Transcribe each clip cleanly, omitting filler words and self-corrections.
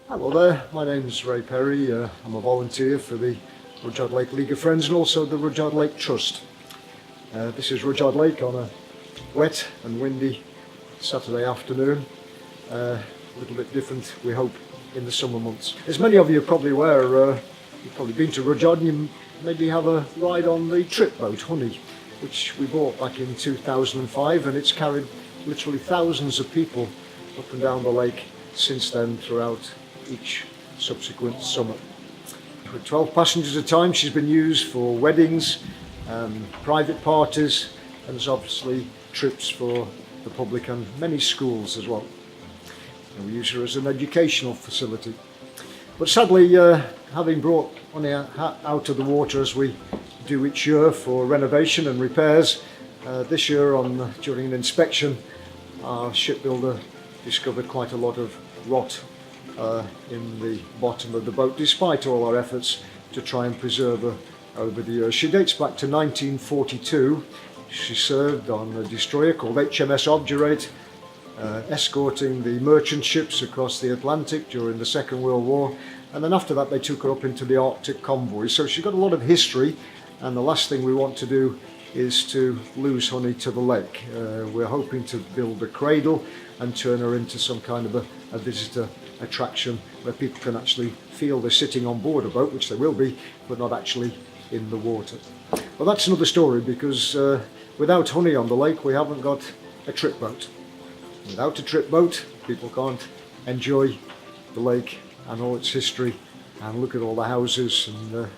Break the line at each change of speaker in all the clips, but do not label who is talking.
Hello there, my name's Ray Perry. I'm a volunteer for the Rudyard Lake League of Friends and also the Rudyard Lake Trust. This is Rudyard Lake on a wet and windy Saturday afternoon. A little bit different, we hope, in the summer months. As many of you are probably aware, you've probably been to Rudyard and you maybe have a ride on the trip boat, Honey, which we bought back in 2005, and it's carried literally thousands of people up and down the lake since then throughout each subsequent summer. With 12 passengers at a time, she's been used for weddings, private parties, and there's obviously trips for the public and many schools as well. And we use her as an educational facility. But sadly, having brought Honey out of the water as we do each year for renovation and repairs, this year during an inspection, our shipbuilder discovered quite a lot of rot in the bottom of the boat, despite all our efforts to try and preserve her over the years. She dates back to 1942. She served on a destroyer called HMS Obdurate, escorting the merchant ships across the Atlantic during the Second World War, and then after that they took her up into the Arctic Convoys. So she's got a lot of history, and the last thing we want to do is to lose Honey to the lake. We're hoping to build a cradle and turn her into some kind of a visitor attraction where people can actually feel they're sitting on board a boat, which they will be, but not actually in the water. Well, that's another story, because without Honey on the lake we haven't got a trip boat. Without a trip boat people can't enjoy the lake and all its history and look at all the houses and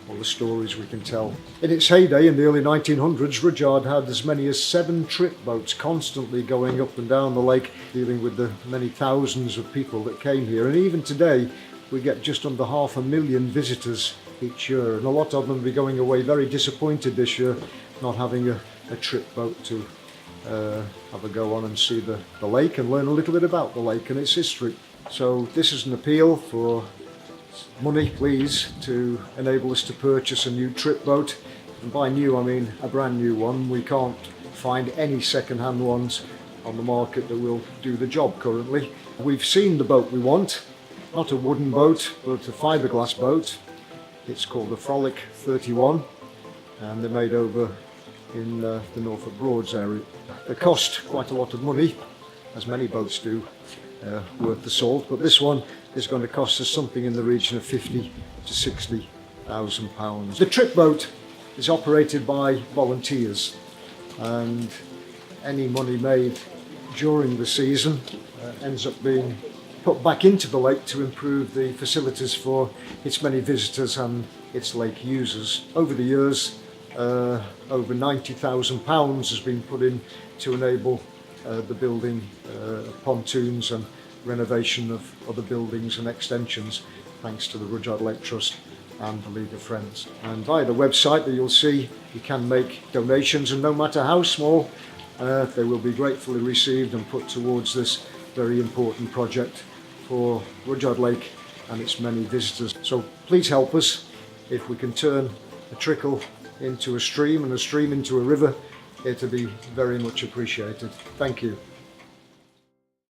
all the stories we can tell. In its heyday in the early 1900s, Rudyard had as many as 7 trip boats constantly going up and down the lake, dealing with the many thousands of people that came here. And even today we get just under 500,000 visitors each year, and a lot of them will be going away very disappointed this year not having a trip boat to have a go on and see the lake and learn a little bit about the lake and its history. So this is an appeal for money, please, to enable us to purchase a new trip boat. And by new I mean a brand new one. We can't find any second-hand ones on the market that will do the job currently. We've seen the boat we want, not a wooden boat but a fiberglass boat. It's called the Frolic 31 and they're made over in the Norfolk Broads area. They cost quite a lot of money, as many boats do, worth the salt, but this one is going to cost us something in the region of 50 to 60,000 pounds. The trip boat is operated by volunteers, and any money made during the season ends up being put back into the lake to improve the facilities for its many visitors and its lake users. Over the years, over £90,000 has been put in to enable the building of pontoons and renovation of other buildings and extensions, thanks to the Rudyard Lake Trust and the League of Friends. And via the website that you'll see, you can make donations, and no matter how small, they will be gratefully received and put towards this very important project for Rudyard Lake and its many visitors. So please help us. If we can turn a trickle into a stream and a stream into a river, it'll be very much appreciated. Thank you.